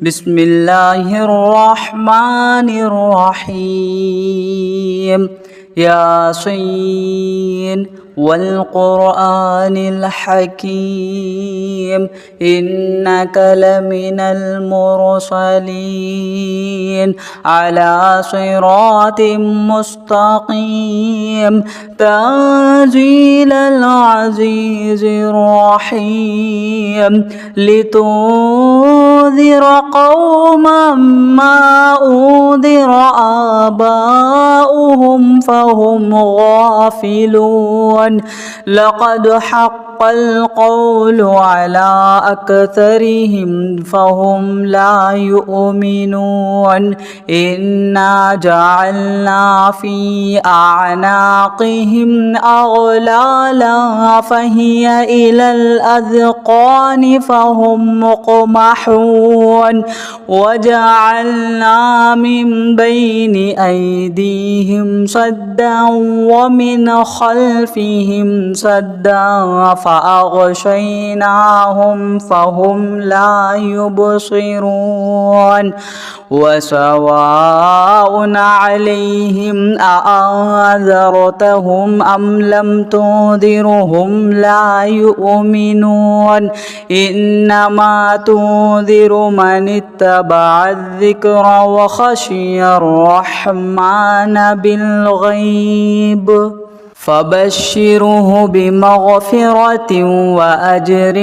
بسم الله الرحمن الرحيم ياسين والقرآن الحكيم إنك لمن المرسلين على صراط مستقيم تنزيل العزيز الرحيم لتنذر قوما ما أنذر آباؤهم فهم غافلون لقد حق القول على أكثرهم فهم لا يؤمنون إنا جعلنا في أعناقهم أغلالا فهي إلى الأذقان فهم مقمحون وجعلنا من بين أيديهم سدا ومن خلفهم سدا فأغشيناهم فهم لا يبصرون وسواء عليهم أأنذرتهم أم لم تنذرهم لا يؤمنون إنما تنذر من اتبع الذكر وخشي الرحمن بالغيب فبشره بمغفرة وأجر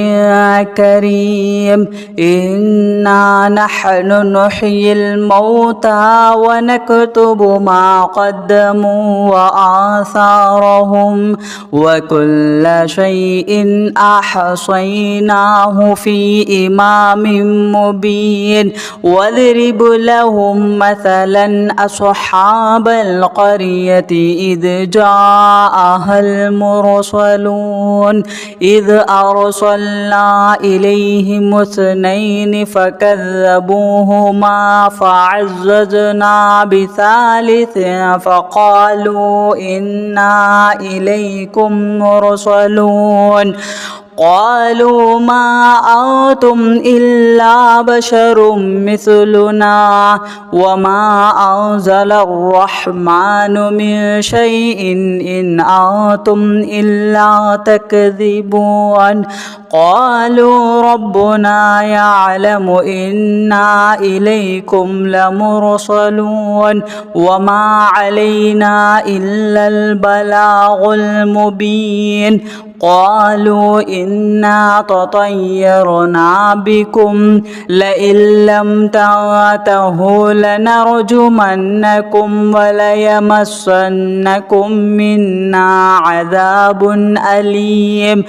كريم إنا نحن نحيي الموتى ونكتب ما قدموا وآثارهم وكل شيء أحصيناه في إمام مبين واضرب لهم مثلا أصحاب القرية إذ جاء المرسلون إذ أرسلنا إليهم اثنين فكذبوهما فعززنا بثالث فقالوا إنا إليكم مرسلون قالوا ما أنتم إلا بشر مثلنا وما أنزل الرحمن من شيء إن أنتم إلا تكذبون قالوا ربنا يعلم إنا إليكم لمرسلون وما علينا إلا البلاغ المبين قالوا إنا تطيرنا بكم لئن لم تنتهوا لنرجمنكم وليمسنكم منا عذاب أليم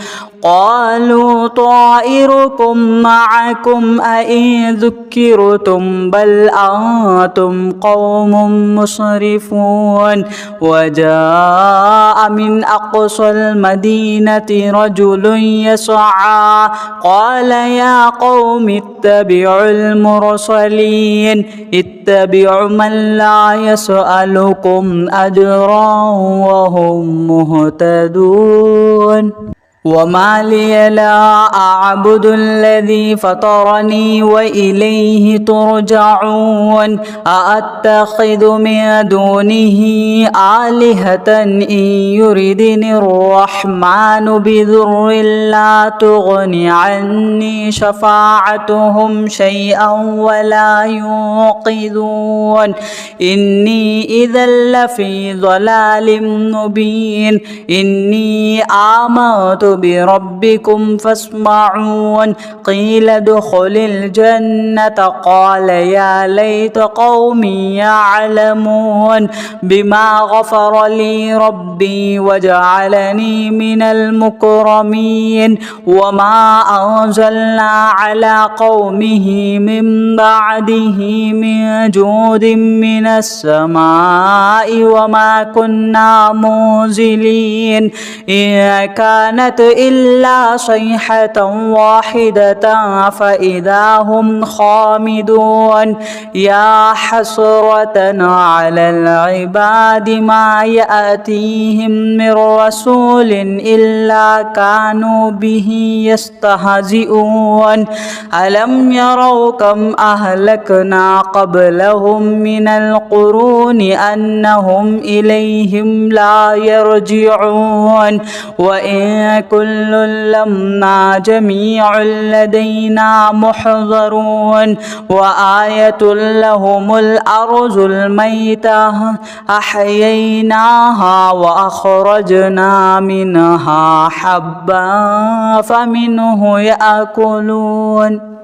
قالوا طائركم معكم أئن ذكرتم بل أنتم قوم مسرفون وجاء من أقصى المدينة رجل يسعى قال يا قوم اتبعوا المرسلين اتبعوا من لا يسألكم أجرا وهم مهتدون وما لي لا أعبد الذي فطرني وإليه ترجعون أأتخذ من دونه آلهة إن يردني الرحمن بضر لا تغن عني شفاعتهم شيئا ولا ينقذون إني إذا لفي ضلال مبين إني آمنت بربكم فاسمعون قيل ادخل الجنة قال يا ليت قومي يعلمون بما غفر لي ربي وجعلني من المكرمين وما أنزلنا على قومه من بعده من جود من السماء وما كنا منزلين إن كانت إلا صيحة واحدة فإذا هم خامدون يا حسرة على العباد ما يأتيهم من رسول إلا كانوا به يستهزئون ألم يروا كم أهلكنا قبلهم من القرون أنهم إليهم لا يرجعون وإن كل لما جميع لدينا محضرون وآية لهم الأرض الميتة أحييناها وأخرجنا منها حبا فمنه يأكلون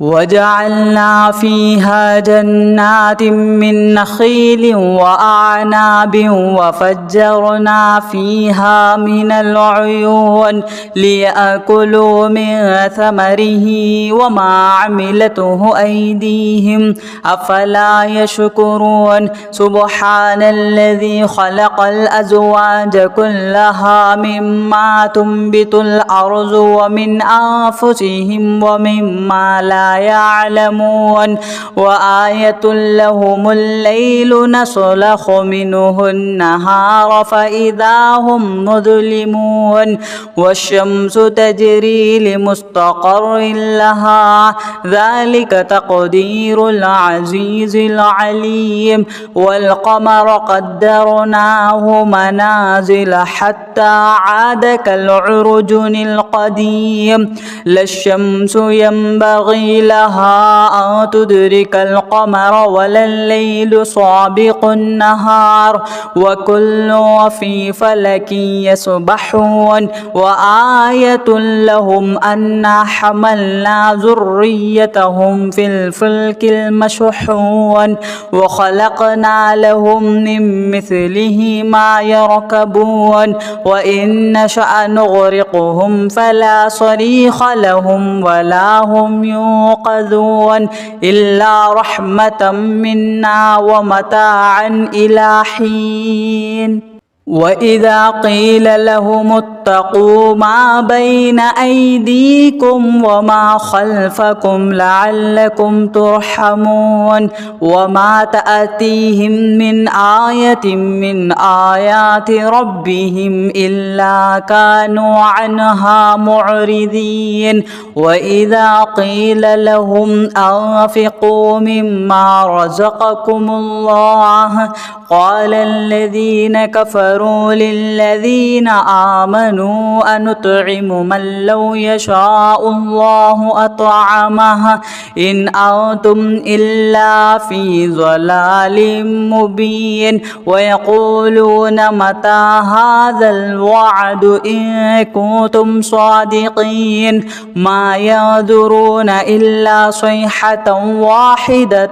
وجعلنا فيها جنات من نخيل وأعناب وفجرنا فيها من العيون ليأكلوا من ثمره وما عملته أيديهم أفلا يشكرون سبحان الذي خلق الأزواج كلها مما تنبت الأرض ومن أنفسهم ومما لا يعلمون وآية لهم الليل نسلخ منه النهار فإذا هم مظلمون والشمس تجري لمستقر لها ذلك تقدير العزيز العليم والقمر قدرناه منازل حتى عاد كالعرجون القديم لا الشمس ينبغي لها أن تدرك القمر ولا الليل سابق النهار وكل في فلك يسبحون وآية لهم أنا حملنا ذريتهم في الفلك المشحون وخلقنا لهم من مثله ما يركبون وإن نشأ نغرقهم فلا صريخ لهم ولا هم ينقذون إلا رحمة منا ومتاعا إلى حين وإذا قيل لهم اتقوا ما بين أيديكم وما خلفكم لعلكم ترحمون وما تأتيهم من آية من آيات ربهم إلا كانوا عنها معرضين وإذا قيل لهم أنفقوا مما رزقكم الله قال الذين كفروا للذين آمنوا أنطعم من لو يشاء الله أطعمه إن أنتم إلا في ضلال مبين ويقولون متى هذا الوعد إن كنتم صادقين ما ينظرون إلا صيحة واحدة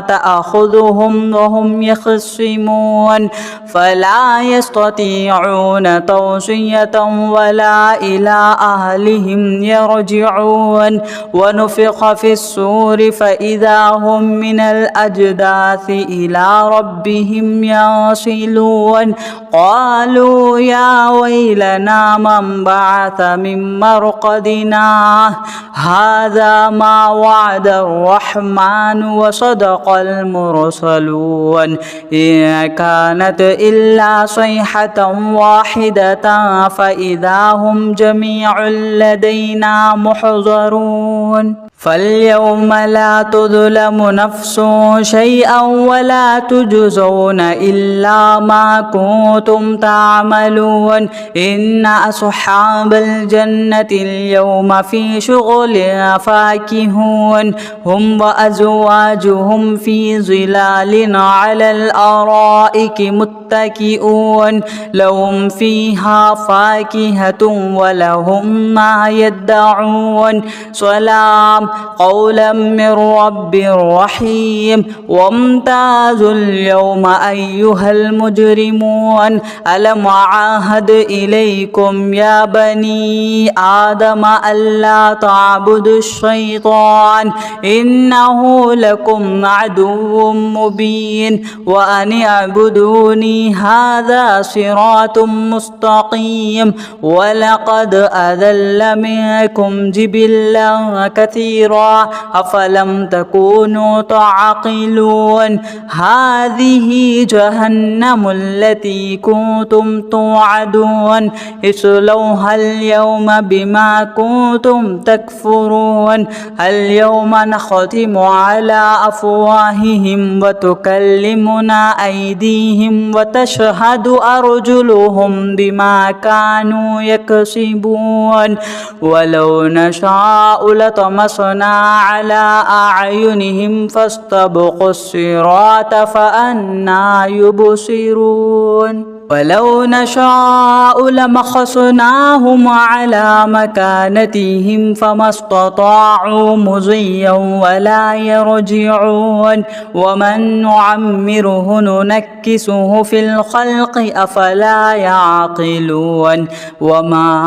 تأخذهم وهم يخصمون فلا يستطيعون توصية ولا إلى أهلهم يرجعون ونفخ في الصور فإذا هم من الأجداث إلى ربهم ينسلون قالوا يا ويلنا من بعث من مرقدنا هذا ما وعد الرحمن وصدق المرسلون إن كانت إلا صيحة واحدة فإذا هم جميع لدينا محضرون فاليوم لا تظلم نفس شيئا ولا تجزون إلا ما كنتم تعملون إن أصحاب الجنة اليوم في شغل فاكهون هم وأزواجهم في ظلال على الأرائك متكئون لهم فيها فاكهة ولهم ما يدعون سلام قولا من رب رحيم وامتازوا اليوم أيها المجرمون ألم أعاهد إليكم يا بني آدم ألا تعبدوا الشيطان إنه لكم عدو مبين وأن اعبدوني هذا صراط مستقيم حكيم ولقد أذل منكم جبلا كثيرا أفلم تكونوا تعقلون هذه جهنم التي كنتم توعدون اصلوها اليوم بما كنتم تكفرون اليوم نختم على أفواههم وتكلمنا أيديهم وتشهد أرجلهم بما كانوا يكسبون ولو نشاء لطمسنا على أعينهم فاستبقوا الصراط فأنى يبصرون ولو نشاء لمسخناهم على مكانتهم فما استطاعوا مضيا ولا يرجعون ومن نعمره ننكسه في الخلق أفلا يعقلون وما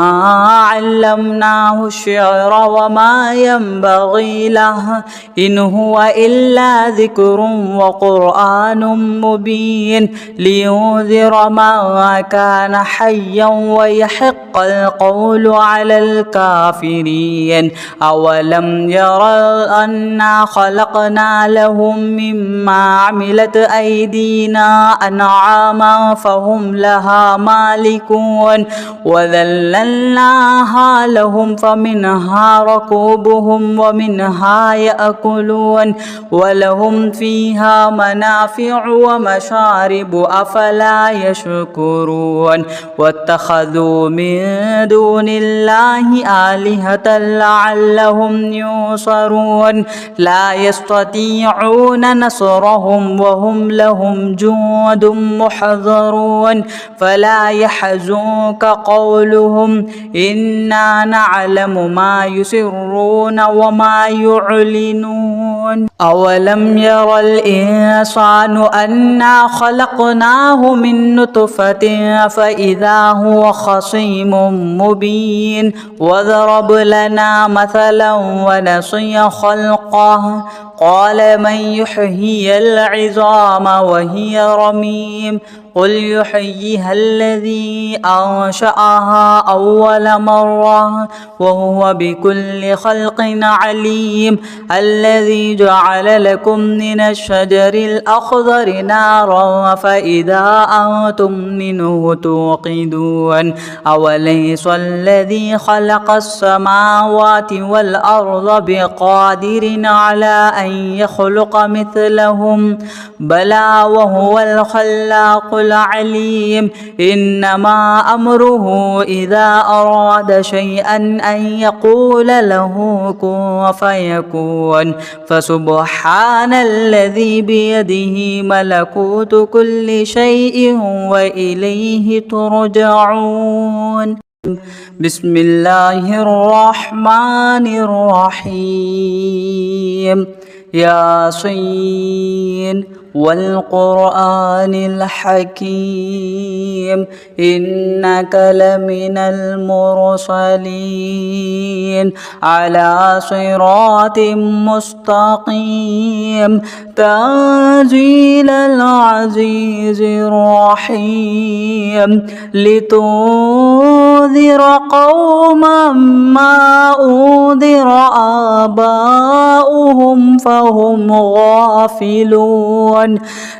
علمناه الشعر وما ينبغي له إن هو إلا ذكر وقرآن مبين لينذر من كان حيا ويحق القول على الكافرين أولم يروا أنا خلقنا لهم مما عملت أيدينا أنعاما فهم لها مالكون وذللناها لهم فمنها ركوبهم ومنها يأكلون ولهم فيها منافع ومشارب أفلا يشكرون واتخذوا من دون الله آلهة لعلهم ينصرون لا يستطيعون نصرهم وهم لهم جند محضرون فلا يحزنك قولهم إنا نعلم ما يسرون وما يعلنون أولم ير الإنسان أنا خلقناه من نطفة فإذا هو خصيم مبين وضرب لنا مثلا ونسي خلقه قال من يحيي العظام وهي رميم قل يحييها الذي أنشأها أول مرة وهو بكل خلق عليم الذي جعل لكم من الشجر الأخضر نارا فإذا أنتم منه توقدون أوليس الذي خلق السماوات والأرض بقادر على أن يخلق مثلهم بلى وهو الخلاق العليم إنما أمره إذا أراد شيئا أن يقول له كن فيكون فسبحان الذي بيده ملكوت كل شيء وإليه ترجعون بسم الله الرحمن الرحيم ياسين والقرآن الحكيم إنك لمن المرسلين على صراط مستقيم تنزيل العزيز الرحيم لتنذر قوما ما أنذر آباؤهم فهم غافلون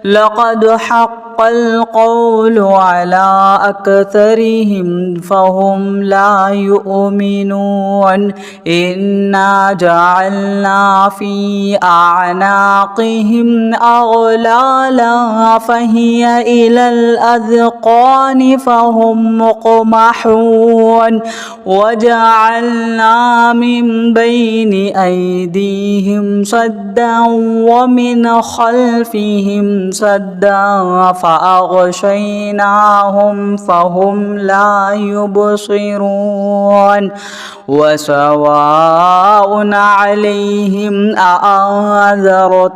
لقد حق القول على أكثرهم فهم لا يؤمنون إنا جعلنا في أعناقهم أغلالا فهي إلى الأذقان فهم مقمحون وجعلنا من بين أيديهم سدا ومن خلفهم سدا فأغشيناهم فهم لا يبصرون وسواء عليهم أأنذرتهم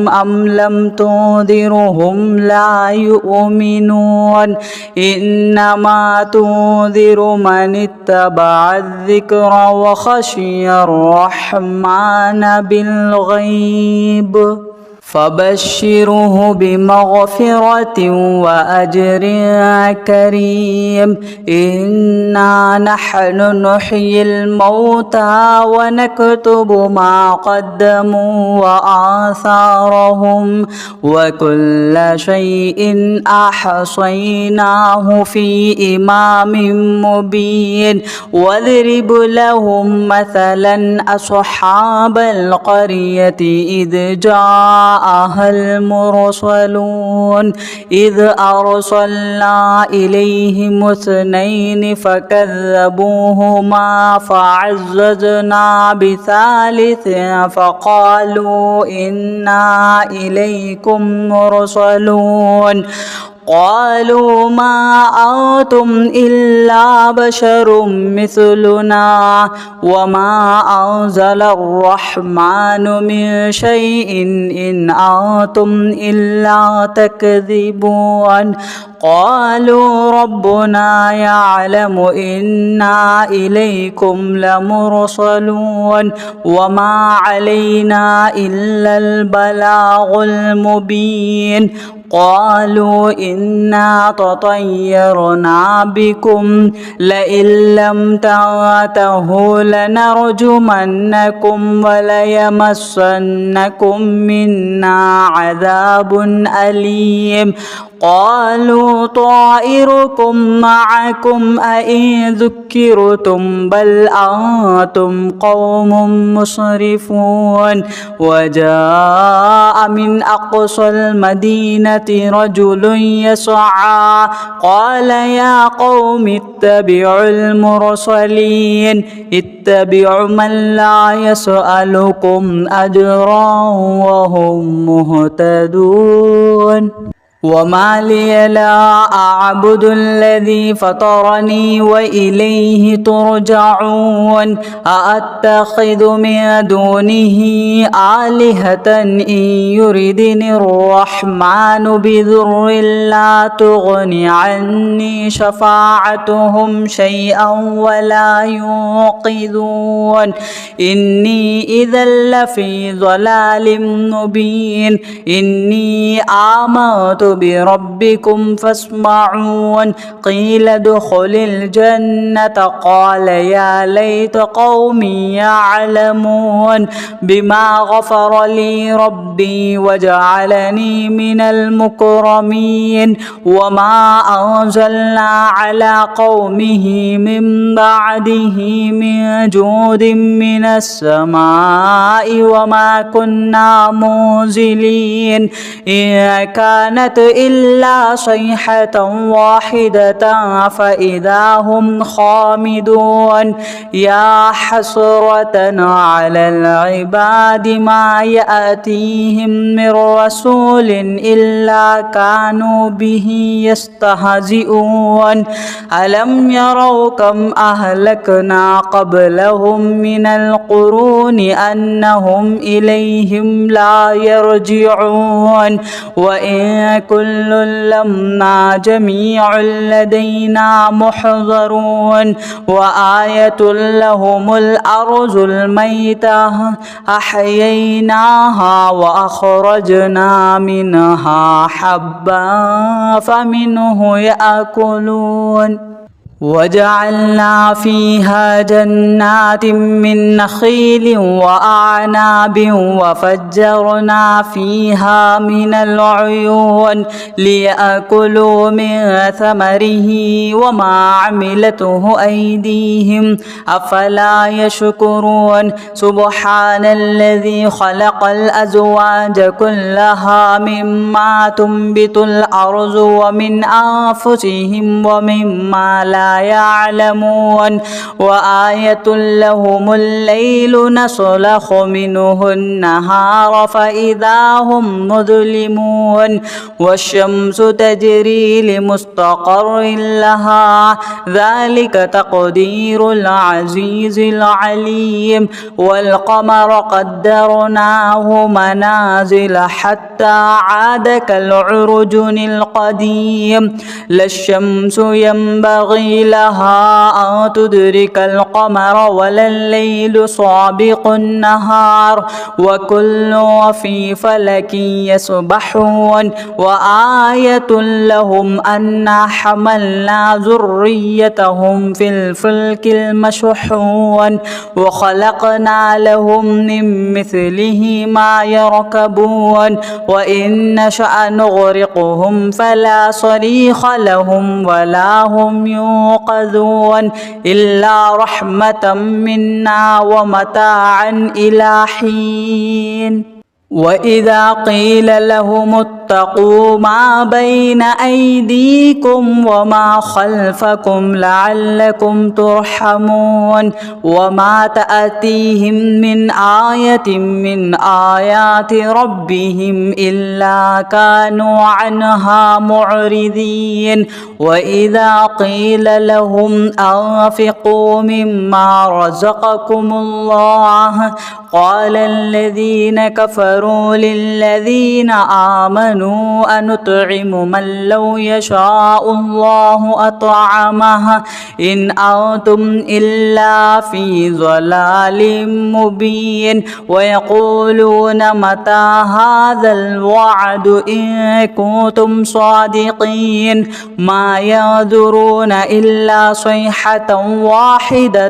أم لم تنذرهم لا يؤمنون إنما تنذر من اتبع الذكر وخشي الرحمن بالغيب فبشره بمغفرة وأجر كريم. إنا نحن نحيي الموتى ونكتب ما قدموا وآثارهم وكل شيء أحصيناه في إمام مبين. واضرب لهم مثلا أصحاب القرية إذ جاءها المرسلون إذ أرسلنا إليهم اثنين فكذبوهما فعززنا بثالث فقالوا إنا إليكم مرسلون. قالوا ما أنتم إلا بشر مثلنا وما أنزل الرحمن من شيء إن أنتم إلا تكذبون. قالوا ربنا يعلم إنا إليكم لمرسلون وما علينا إلا البلاغ المبين. قالوا إنا تطيرنا بكم لئن لم تنتهوا لنرجمنكم وليمسنكم منا عذاب أليم. قالوا طائركم معكم أئن ذكرتم بل أنتم قوم مسرفون. وجاء من أقصى المدينة رجل يسعى قال يا قوم اتبعوا المرسلين اتبعوا من لا يسألكم أجرا وهم مهتدون. وما لي لا أعبد الذي فطرني وإليه ترجعون. أأتخذ من دونه آلهة إن يردني الرحمن بضر لا تغن عني شفاعتهم شيئا ولا ينقذون. إني إذا لفي ضلال مبين. إني آمنت بربكم فاسمعون. قيل ادخل الجنة قال يا ليت قومي يعلمون بما غفر لي ربي وجعلني من المكرمين. وما أنزلنا على قومه من بعده من جود من السماء وما كنا منزلين. إن كانت إلا صيحة واحدة فإذا هم خامدون. يا حسرة على العباد ما يأتيهم من رسول إلا كانوا به يستهزئون. ألم يروا كم أهلكنا قبلهم من القرون أنهم إليهم لا يرجعون. وإن كل لما جميع لدينا محضرون. وآية لهم الأرض الميتة أحييناها وأخرجنا منها حبا فمنه يأكلون. وجعلنا فيها جنات من نخيل وأعناب وفجرنا فيها من العيون ليأكلوا من ثمره وما عملته أيديهم أفلا يشكرون. سبحان الذي خلق الأزواج كلها مما تنبت الأرض ومن أنفسهم ومما لا يعلمون. وآية لهم الليل نسلخ منه النهار فإذا هم مظلمون. والشمس تجري لمستقر لها ذلك تقدير العزيز العليم. والقمر قدرناه منازل حتى عاد كالعرجن القديم. لا الشمس ينبغي لها أن تدرك القمر ولا الليل سابق النهار وكل في فلك يسبحون وآية لهم أنا حملنا ذريتهم في الفلك المشحون وخلقنا لهم من مثله ما يركبون وإن نشأ نغرقهم فلا صريخ لهم ولا هم ينقذون إلا رحمة منا ومتاعا إلى حين وإذا قيل لهم اتقوا ما بين أيديكم وما خلفكم لعلكم ترحمون وما تأتيهم من آية من آيات ربهم إلا كانوا عنها معرضين وإذا قيل لهم أنفقوا مما رزقكم الله قال الذين كفروا للذين آمنوا أنطعم من لو يشاء الله أطعمه إن أنتم إلا في ضلال مبين ويقولون متى هذا الوعد إن كنتم صادقين ما ينظرون إلا صيحة واحدة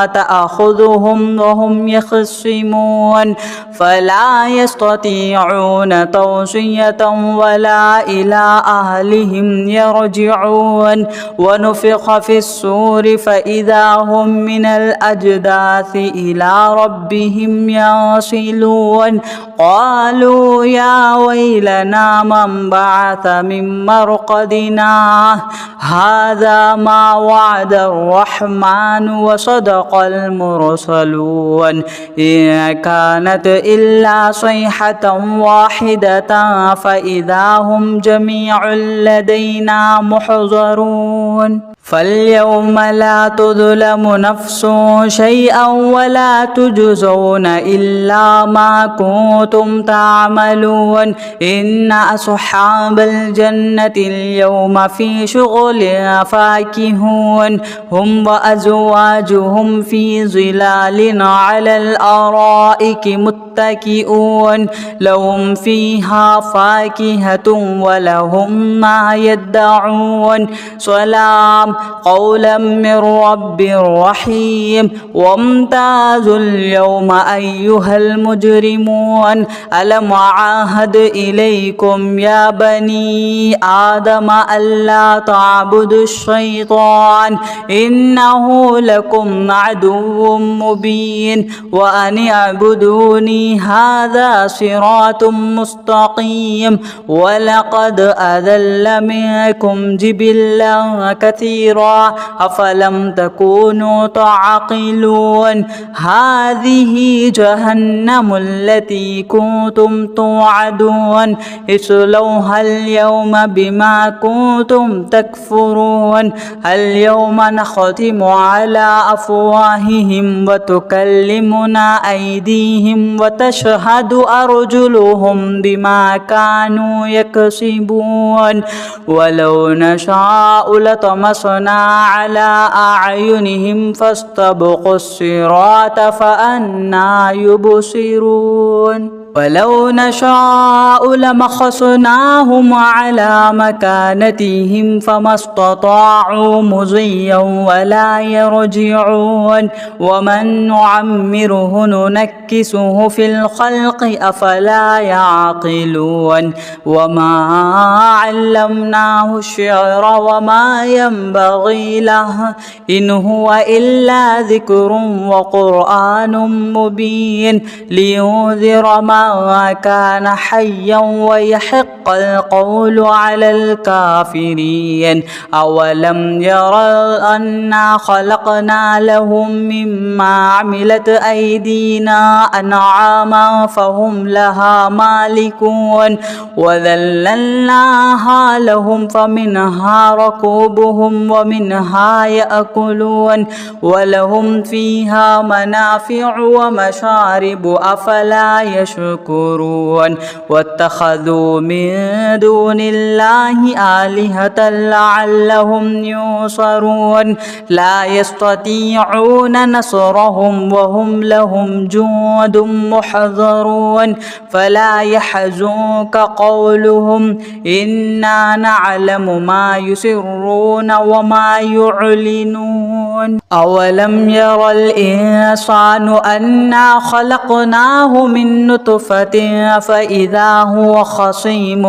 تأخذهم وهم يخصمون فلا يستطيعون توصية ولا إلى أهلهم يرجعون ونفخ في الصور فإذا هم من الأجداث إلى ربهم ينسلون قالوا يا ويلنا من بعث من مرقدنا هذا ما وعد الرحمن وصدق المرسلون إن كانت إلا صيحة واحدة فإذا هم جميع لدينا محضرون فاليوم لا تظلم نفس شيئا ولا تجزون إلا ما كنتم تعملون إن أصحاب الجنة اليوم في شغل فاكهون هم وأزواجهم في ظلال على الأرائك متكئون لهم فيها فاكهة ولهم ما يدعون سلام قولا من رب رحيم وامتازوا اليوم أيها المجرمون ألم أعاهد إليكم يا بني آدم ألا تعبدوا الشيطان إنه لكم عدو مبين وأن اعبدوني هذا صراط مستقيم ولقد أذل منكم جبلا كثيرا أفلم تكونوا تعقلون هذه جهنم التي كنتم توعدون اصلوها اليوم بما كنتم تكفرون اليوم نختم على أفواههم وتكلمنا أيديهم وتشهد أرجلهم بما كانوا يكسبون ولو نشاء لطمسنا على أعينهم فاستبقوا الصراط فأنى يبصرون ولو نشاء لمسخناهم على مكانتهم فما استطاعوا مضيا ولا يرجعون ومن نعمره ننكسه في الخلق أفلا يعقلون وما علمناه الشعر وما ينبغي له إن هو إلا ذكر وقرآن مبين لينذر من كان حيا ويحق القول على الكافرين أولم يروا أنا خلقنا لهم مما عملت أيدينا أنعاما فهم لها مالكون وذللناها لهم فمنها ركوبهم ومنها يأكلون ولهم فيها منافع ومشارب أفلا يشربون يشكرون واتخذوا من دون الله آلهة لعلهم ينصرون لا يستطيعون نصرهم وهم لهم جند محضرون فلا يحزنك قولهم إنا نعلم ما يسرون وما يعلنون أولم ير الإنسان أنا خلقناه من نطفة فإذا هو خصيم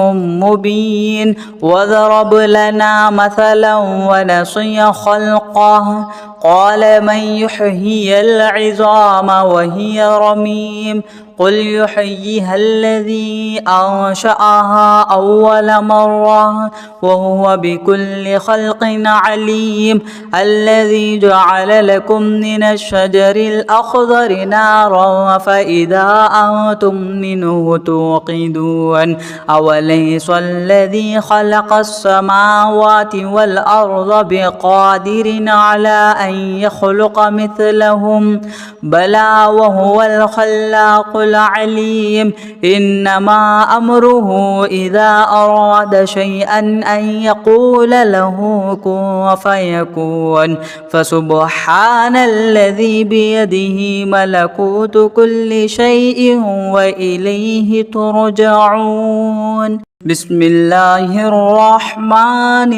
مبين وضرب لنا مثلا ونسي خلقه قال من يحيي العظام وهي رميم قل يحييها الذي أنشأها أول مرة وهو بكل خلق عليم الذي جعل لكم من الشجر الأخضر نارا فإذا أنتم منه توقدون أوليس الذي خلق السماوات والأرض بقادر على أن يخلق مثلهم بلى وهو الخلاق العليم إنما أمره إذا أراد شيئا أن يقول له كن فيكون فسبحان الذي بيده ملكوت كل شيء وإليه ترجعون بسم الله الرحمن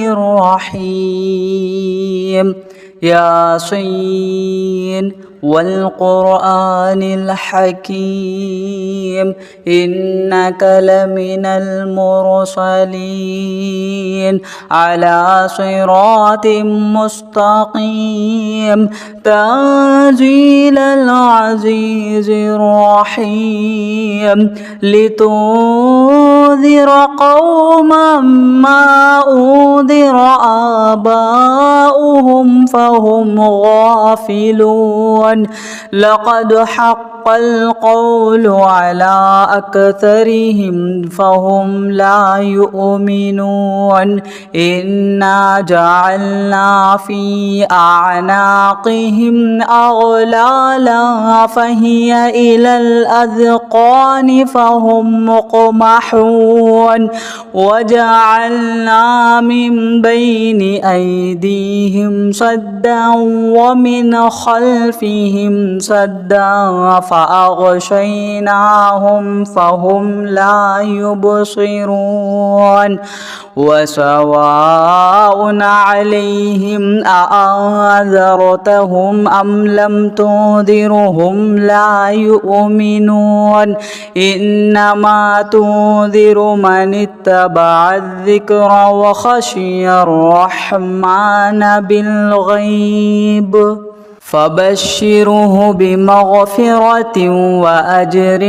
الرحيم ياسين والقرآن الحكيم إنك لمن المرسلين على صراط مستقيم تنزيل العزيز الرحيم لتنذر قوما ما أنذر آباؤهم فهم غافلون لقد حق القول على أكثرهم فهم لا يؤمنون إنا جعلنا في أعناقهم أغلالا فهي إلى الأذقان فهم مقمحون وجعلنا من بين أيديهم سدا ومن خلفهم سدا فأغشيناهم فهم لا يبصرون وسواء عليهم أأنذرتهم أم لم تنذرهم لا يؤمنون إنما تنذر من اتبع الذكر وخشي الرحمن بالغيب فبشره بمغفرة وأجر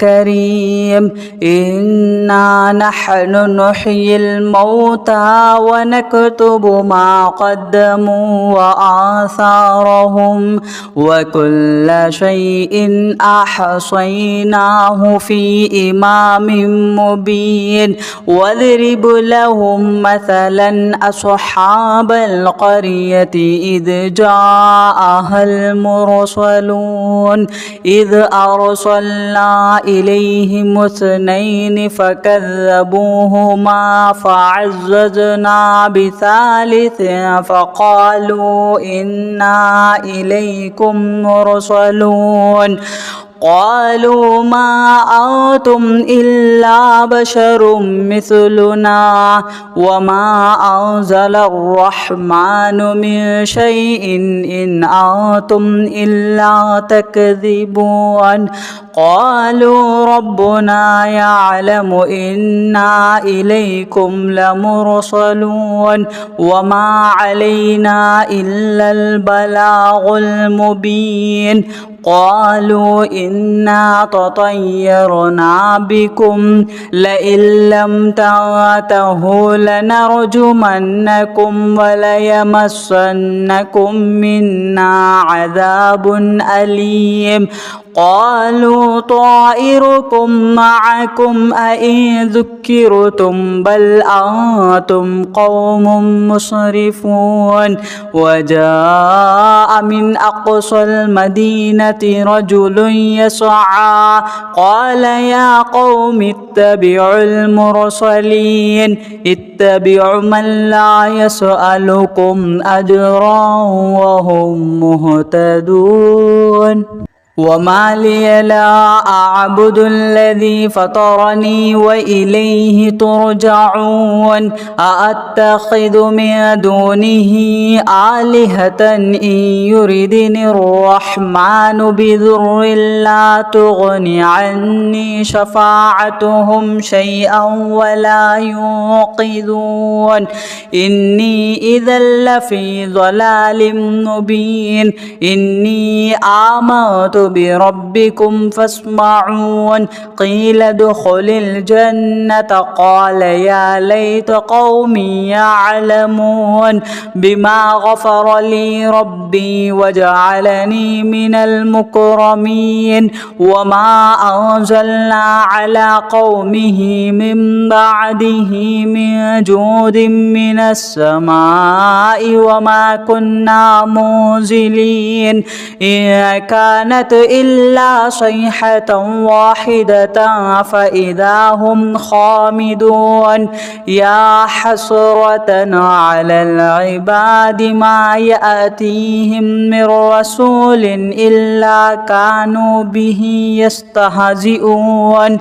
كريم إنا نحن نحيي الموتى ونكتب ما قدموا وآثارهم وكل شيء أحصيناه في إمام مبين واضرب لهم مثلا أصحاب القرية إذ جاء المرسلون إذ أرسلنا إليهم اثنين فكذبوهما فعززنا بثالث فقالوا إنا إليكم مرسلون قالوا ما أنتم إلا بشر مثلنا وما أنزل الرحمن من شيء إن أنتم إلا تكذبون قالوا ربنا يعلم إنا إليكم لمرسلون وما علينا إلا البلاغ المبين قالوا إنا تطيرنا بكم لئن لم تنتهوا لنرجمنكم وليمسنكم منا عذاب أليم قالوا طائركم معكم أئن ذكرتم بل أنتم قوم مسرفون وجاء من أقصى المدينة رجل يسعى قال يا قوم اتبعوا المرسلين اتبعوا من لا يسألكم أجرا وهم مهتدون وما لي لا أعبد الذي فطرني وإليه ترجعون أأتخذ من دونه آلهة إن يردني الرحمن بضر لا تغن عني شفاعتهم شيئا ولا ينقذون إني إذا لفي ضلال مبين إني آمنت بربكم فاسمعون قيل ادخل الجنة قال يا ليت قومي يعلمون بما غفر لي ربي وجعلني من المكرمين وما أنزلنا على قومه من بعده من جود من السماء وما كنا منزلين إن كانت إلا صيحة واحدة فإذا هم خامدون يا حسرة على العباد ما يأتيهم من رسول إلا كانوا به يستهزئون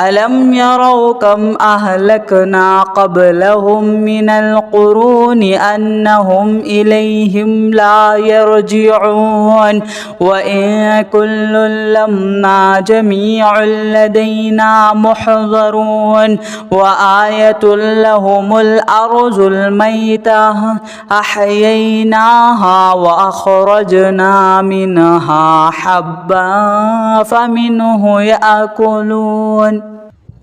ألم يروا كم أهلكنا قبلهم من القرون أنهم إليهم لا يرجعون وإن كل لما جميع لدينا محضرون وآية لهم الأرض الميتة أحييناها وأخرجنا منها حبا فمنه يأكلون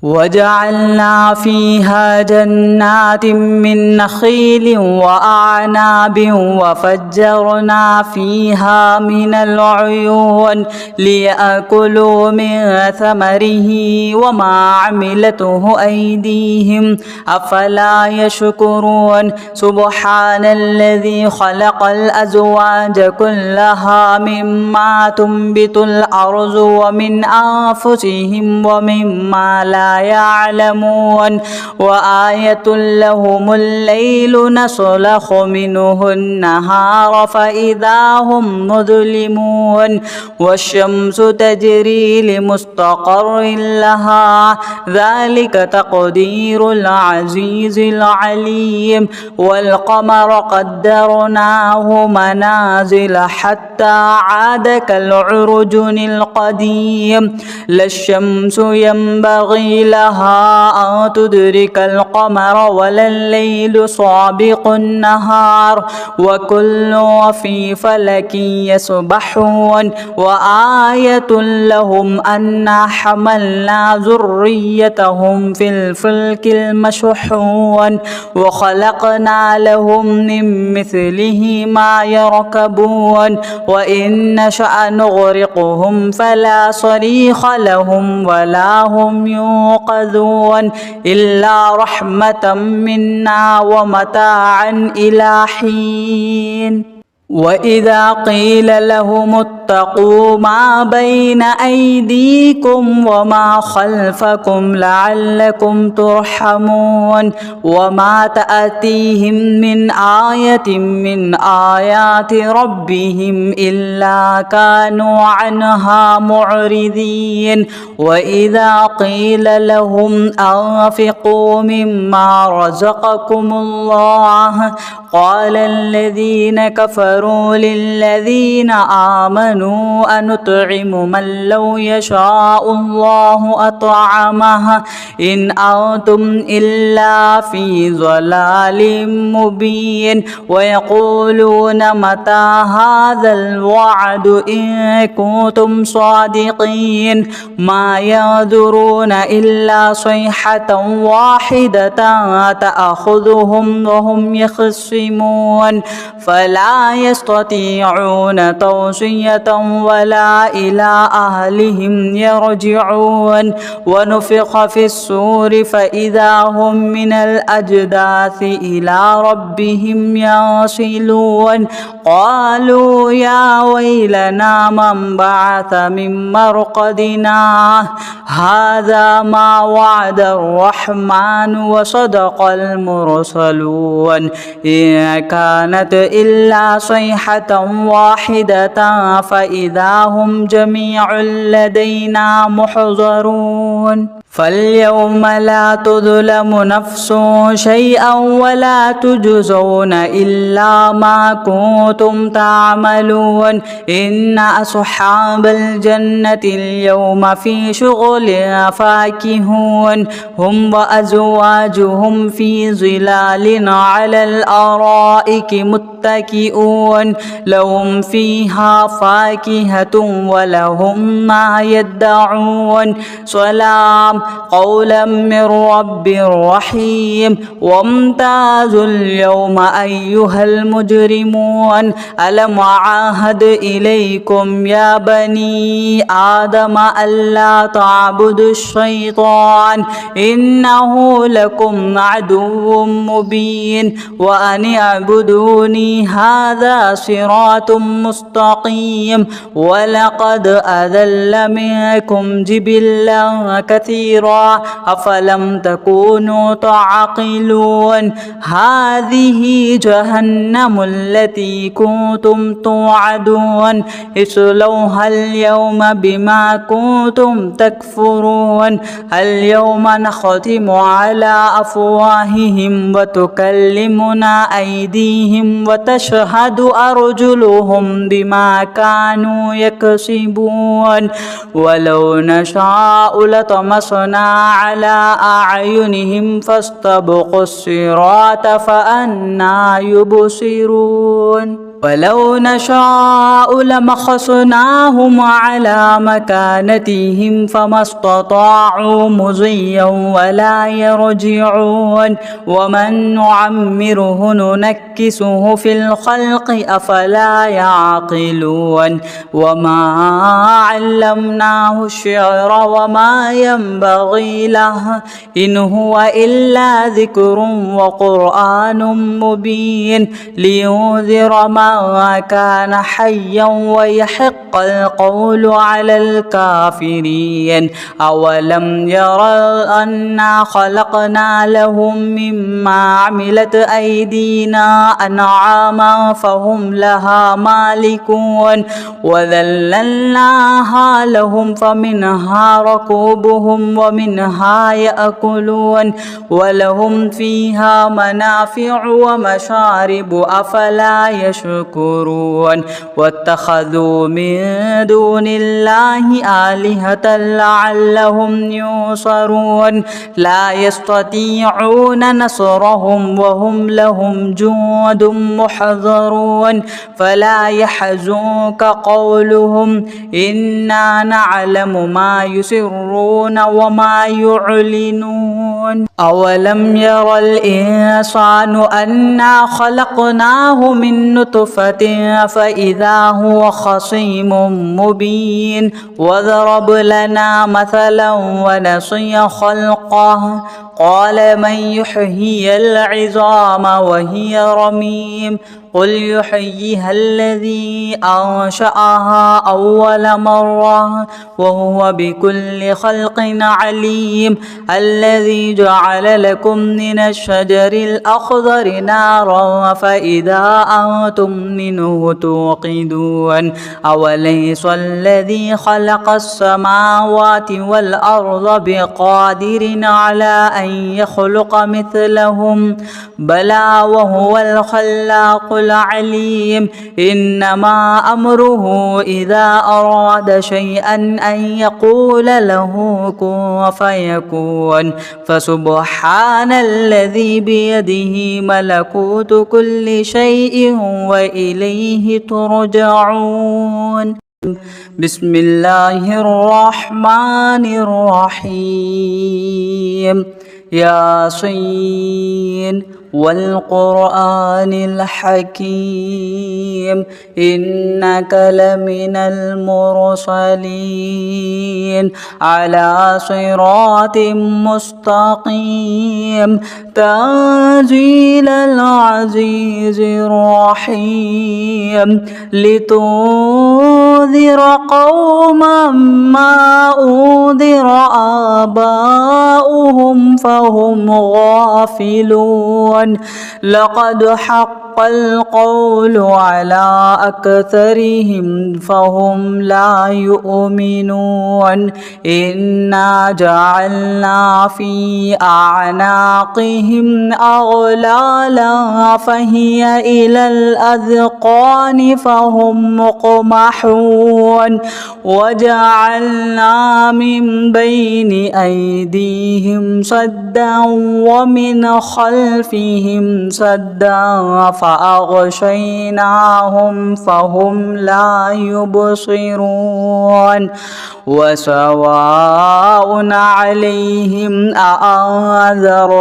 وجعلنا فيها جنات من نخيل وأعناب وفجرنا فيها من العيون ليأكلوا من ثمره وما عملته أيديهم أفلا يشكرون سبحان الذي خلق الأزواج كلها مما تنبت الأرض ومن أنفسهم ومما لا يعلمون وآية لهم الليل نسلخ منه النهار فإذا هم مظلمون والشمس تجري لمستقر لها ذلك تقدير العزيز العليم والقمر قدرناه منازل حتى عاد كالعرجون القديم لا الشمس ينبغي لها أن تدرك القمر ولا الليل سابق النهار وكل في فلك يسبحون وآية لهم أنا حملنا ذريتهم في الفلك المشحون وخلقنا لهم من مثله ما يركبون وإن نشأ نغرقهم فلا صريخ لهم ولا هم ينقذون إلا رحمة منا ومتاعا إلى حين وإذا قيل لهم اتقوا ما بين أيديكم وما خلفكم لعلكم ترحمون وما تأتيهم من آية من آيات ربهم إلا كانوا عنها معرضين وإذا قيل لهم أنفقوا مما رزقكم الله قال الذين كفروا للذين آمنوا أنطعم من لو يشاء الله أطعمه إن أنتم إلا في ضلال مبين ويقولون متى هذا الوعد إن كنتم صادقين ما ينظرون إلا صيحة واحدة تأخذهم وهم يخصمون يختصمون فلا يستطيعون توصية ولا إلى أهلهم يرجعون ونفخ في الصور فإذا هم من الأجداث إلى ربهم يصلون قالوا يا ويلنا من بعث من مرقدنا هذا ما وعد الرحمن وصدق المرسلون إن كانت إلا صيحة واحدة فإذا هم جميع لدينا محضرون فاليوم لا تظلم نفس شيئا ولا تجزون إلا ما كنتم تعملون إن أصحاب الجنة اليوم في شغل فاكهون هم وأزواجهم في ظلال على الأرائك متكئون لهم فيها فاكهة ولهم ما يدعون سلام قولا من رب رحيم وامتازوا اليوم أيها المجرمون ألم أعاهد إليكم يا بني آدم ألا تعبدوا الشيطان إنه لكم عدو مبين وأن اعبدوني هذا صراط مستقيم ولقد أذل منكم جبلا كثيرا أفلم تكونوا تعقلون هذه جهنم التي كنتم توعدون اصلوها اليوم بما كنتم تكفرون اليوم نختم على أفواههم وتكلمنا أيديهم وتشهد أرجلهم بما كانوا يكسبون ولو نشاء لطمسنا على أعينهم فاستبقوا الصراط فأنى يبصرون ولو نشاء لمسخناهم على مكانتهم فما استطاعوا مضيا ولا يرجعون ومن نعمره ننكسه في الخلق أفلا يعقلون وما علمناه الشعر وما ينبغي له إن هو إلا ذكر وقرآن مبين لينذر من كان حيا ويحق القول على الكافرين أولم يروا أنا خلقنا لهم مما عملت أيدينا أنعاما فهم لها مالكون وذللناها لهم فمنها ركوبهم ومنها يأكلون ولهم فيها منافع ومشارب أفلا يشكرون واتخذوا من دون الله آلهة لعلهم ينصرون لا يستطيعون نصرهم وهم لهم جند محضرون فلا يحزنك قولهم إنا نعلم ما يسرون وما يعلنون أولم ير الإنسان أنا خلقناه من نطفة فإذا هو خصيم مبين وضرب لنا مثلا ونسي خلقه قال من يحيي العظام وهي رميم قل يحييها الذي أنشأها أول مرة وهو بكل خلق عليم الذي جعل لكم من الشجر الأخضر نارا فإذا أنتم منه توقدون أوليس الذي خلق السماوات والأرض بقادر على أن يخلق مثلهم بلى وهو الخلاق العليم إنما أمره إذا أراد شيئا أن يقول له كن فيكون فسبحان الذي بيده ملكوت كل شيء وإليه ترجعون بسم الله الرحمن الرحيم ياسين والقرآن الحكيم إنك لمن المرسلين على صراط مستقيم تنزيل العزيز الرحيم لتنذر قوما ما أنذر آباؤهم فهم غافلون لقد حق القول على أكثرهم فهم لا يؤمنون إنا جعلنا في أعناقهم أغلالا فهي إلى الأذقان فهم مقمحون وجعلنا من بين أيديهم سدا ومن خلفهم سدا فأغشيناهم فهم لا يبصرون وسواء عليهم أأنذرتهم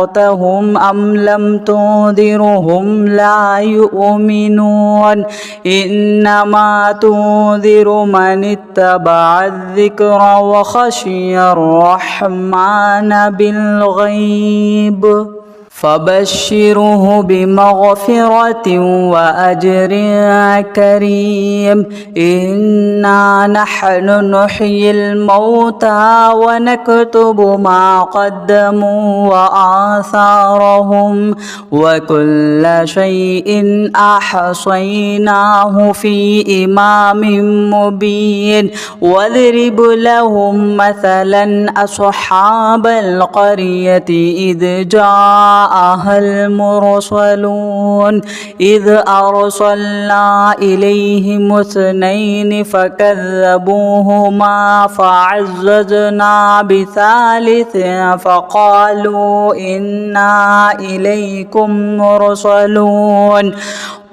أم لم تنذرهم لا يؤمنون إنما تنذر من اتبع الذكر وخشي الرحمن بالغيب فبشره بمغفرة وأجر كريم إنا نحن نحيي الموتى ونكتب ما قدموا وآثارهم وكل شيء أحصيناه في إمام مبين واضرب لهم مثلا أصحاب القرية إذ جاء المرسلون إذ أرسلنا إليهم اثنين فكذبوهما فعززنا بثالث فقالوا إنا إليكم مرسلون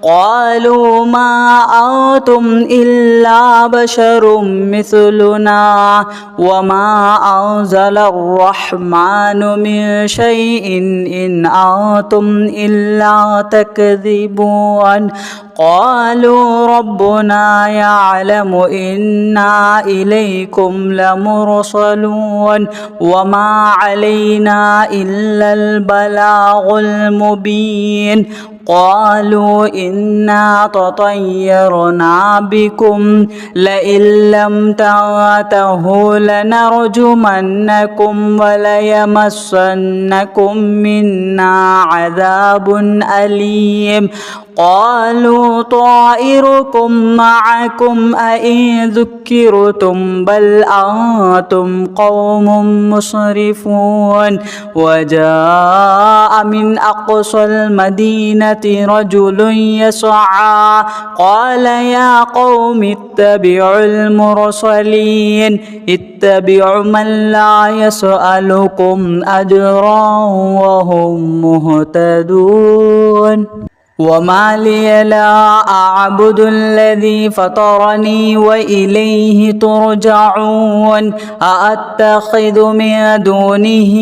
قالوا ما أنتم إلا بشر مثلنا وما أنزل الرحمن من شيء إن أنتم إلا تكذبون قالوا ربنا يعلم إنا إليكم لمرسلون وما علينا إلا البلاغ المبين قالوا إنا تطيرنا بكم لئن لم تنتهوا لنرجمنكم وليمسنكم منا عذاب أليم قالوا طائركم معكم أئن ذكرتم بل أنتم قوم مسرفون وجاء من أقصى المدينة رجل يسعى قال يا قوم اتبعوا المرسلين اتبعوا من لا يسألكم أجرا وهم مهتدون وما لي لا أعبد الذي فطرني وإليه ترجعون أأتخذ من دونه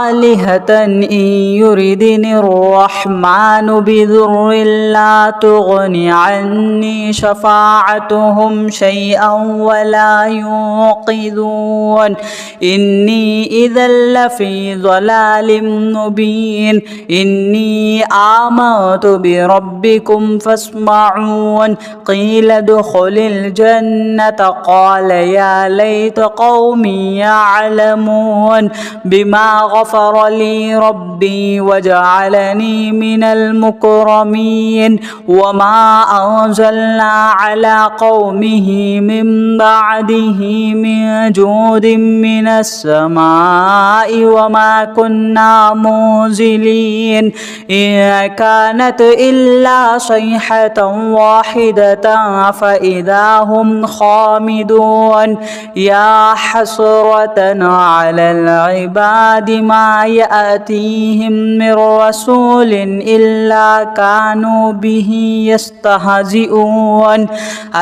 آلهة إن يردني الرحمن بضر لا تغني عني شفاعتهم شيئا ولا ينقذون إني إذا لفي ضلال مبين إني آمنت بربكم فاسمعون قيل ادخل الجنة قال يا ليت قومي يعلمون بما غفر لي ربي وجعلني من المكرمين وما أنزلنا على قومه من بعده من جود من السماء وما كنا منزلين إن كانت إلا صيحة واحدة فإذا هم خامدون يا حسرة على العباد ما يأتيهم من رسول إلا كانوا به يستهزئون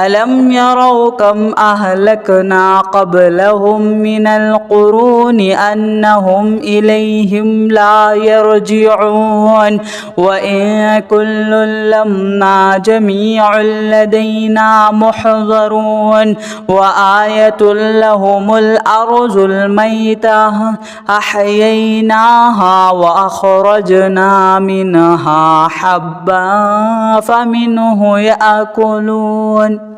ألم يروا كم أهلكنا قبلهم من القرون أنهم إليهم لا يرجعون وإن كل لما جميع لدينا محضرون وآية لهم الأرض الميتة أحييناها وأخرجنا منها حبا فمنه يأكلون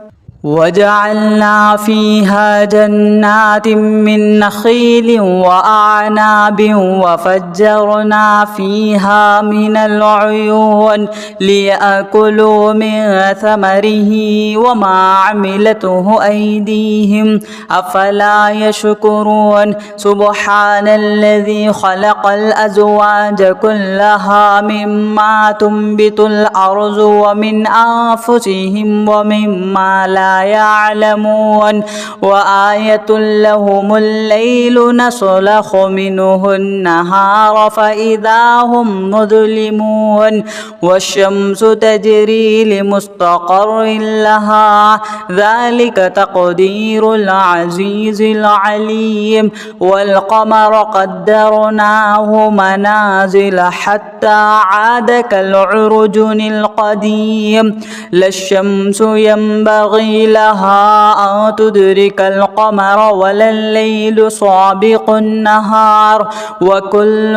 وجعلنا فيها جنات من نخيل وأعناب وفجرنا فيها من العيون ليأكلوا من ثمره وما عملته أيديهم أفلا يشكرون سبحان الذي خلق الأزواج كلها مما تنبت الأرض ومن أنفسهم ومما لا يعلمون وآية لهم الليل نسلخ منه النهار فإذا هم مظلمون والشمس تجري لمستقر لها ذلك تقدير العزيز العليم والقمر قدرناه منازل حتى عاد كالعرجون القديم لا الشمس ينبغي لها أن تدرك القمر ولا الليل سابق النهار وكل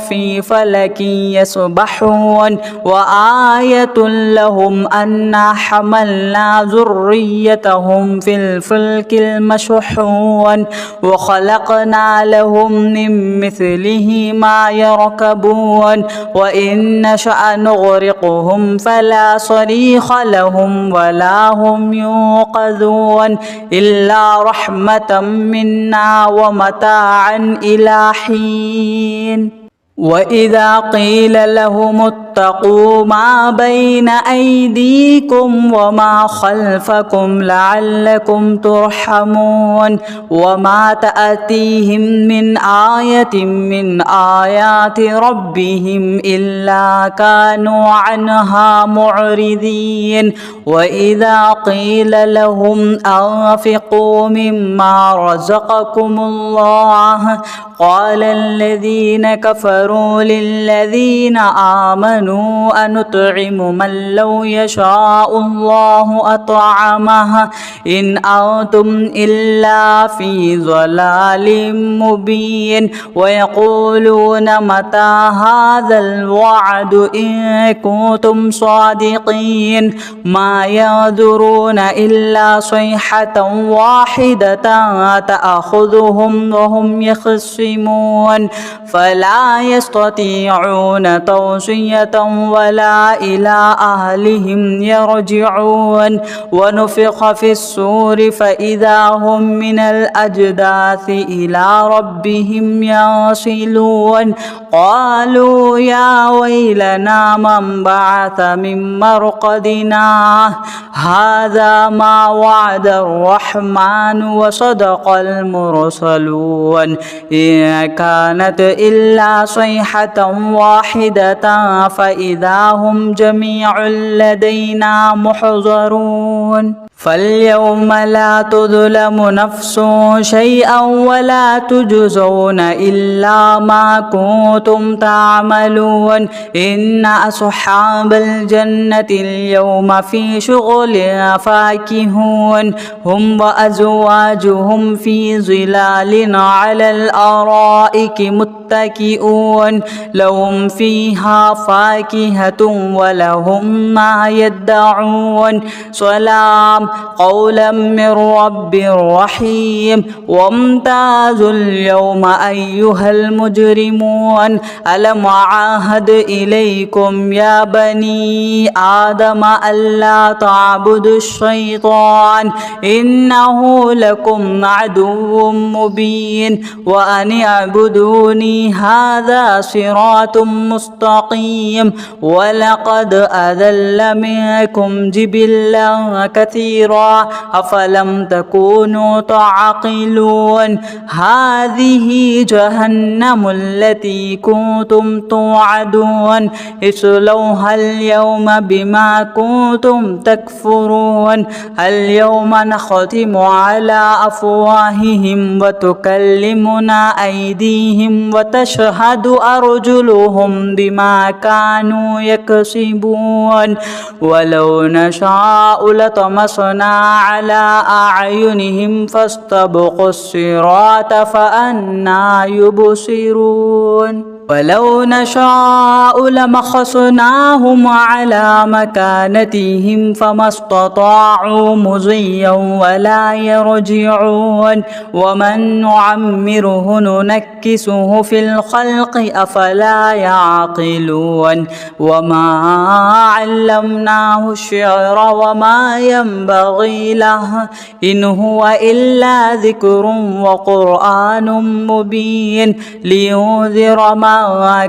في فلك يسبحون وآية لهم أنا حملنا ذريتهم في الفلك المشحون وخلقنا لهم من مثله ما يركبون وإن نشأ نغرقهم فلا صريخ لهم ولا هم ينقذون إلا رحمة منا ومتاعا إلى حين وإذا قيل لهم اتقوا ما بين أيديكم وما خلفكم لعلكم ترحمون وما تأتيهم من آية من آيات ربهم إلا كانوا عنها معرضين وإذا قيل لهم أنفقوا مما رزقكم الله قال الذين كفروا للذين آمنوا أنطعم من لو يشاء الله أطعمه إن أنتم إلا في ضلال مبين ويقولون متى هذا الوعد إن كنتم صادقين ما ينظرون إلا صيحة واحدة تأخذهم وهم يخصمون فلا يستطيعون توصية ولا إلى أهلهم يرجعون ونفخ في الصور فإذا هم من الأجداث إلى ربهم ينسلون قالوا يا ويلنا من بعث من مرقدنا هذا ما وعد الرحمن وصدق المرسلون إن كانت إلا صيحة واحدة فإذا هم جميع لدينا محضرون فاليوم لا تظلم نفس شيئا ولا تجزون إلا ما كنتم تعملون إن أصحاب الجنة اليوم في شغل فاكهون هم وأزواجهم في ظلال على الأرائك متكئون لهم فيها فاكهة ولهم ما يدعون سلام قولا من رب رحيم وامتازوا اليوم أيها المجرمون ألم أعاهد إليكم يا بني آدم ألا تعبدوا الشيطان إنه لكم عدو مبين وأن اعبدوني هذا صراط مستقيم حكيم ولقد أذل منكم جبلا كثيرا أفلم تكونوا تعقلون هذه جهنم التي كنتم توعدون اصلوها اليوم بما كنتم تكفرون اليوم نختم على أفواههم وتكلمنا أيديهم وتشهد أرجلهم بما كانوا يكسبون ولو نشاء لطمسنا على أعينهم فاستبقوا الصراط فأنى يبصرون ولو نشاء لمسخناهم على مكانتهم فما استطاعوا مضيا ولا يرجعون ومن نعمره ننكسه في الخلق أفلا يعقلون وما علمناه الشعر وما ينبغي له إن هو إلا ذكر وقرآن مبين لينذر ما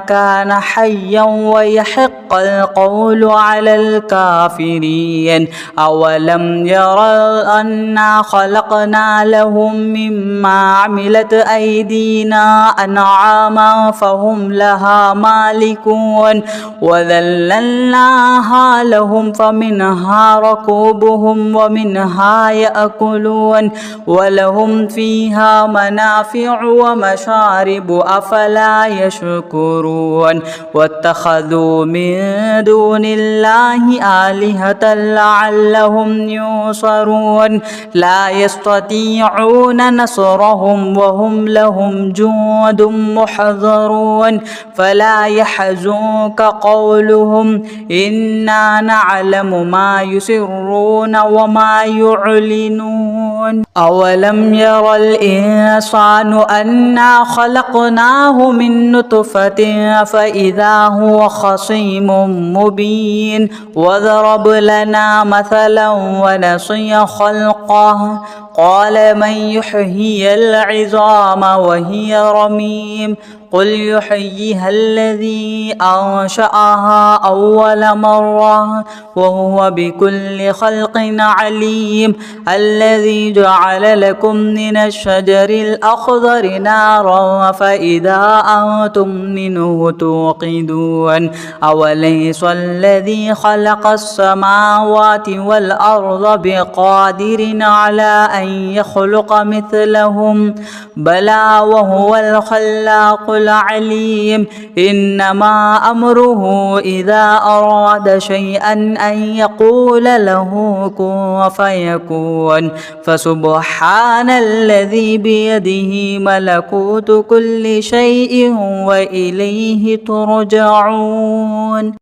كان حيا ويحق القول على الكافرين أولم يروا أنا خلقنا لهم مما عملت أيدينا أنعاما فهم لها مالكون وذللناها لهم فمنها ركوبهم ومنها يأكلون ولهم فيها منافع ومشارب أفلا يشكرون واتخذوا من دون الله آلهة لعلهم ينصرون لا يستطيعون نصرهم وهم لهم جند محضرون فلا يحزنك قولهم إنا نعلم ما يسرون وما يعلنون أولم ير الإنسان أنا خلقناه من نطفة فإذا هو خصيم مبين وضرب لنا مثلا ونسي خلقه قال من يحيي العظام وهي رميم قل يحييها الذي أنشأها أول مرة وهو بكل خلق عليم الذي جعل لكم من الشجر الأخضر نارا فإذا أنتم منه توقدون أوليس الذي خلق السماوات والأرض بقادر على أن يخلق مثلهم بلى وهو الخلاق العليم إنما أمره إذا أراد شيئا أن يقول له كن فيكون فسبحان الذي بيده ملكوت كل شيء وإليه ترجعون.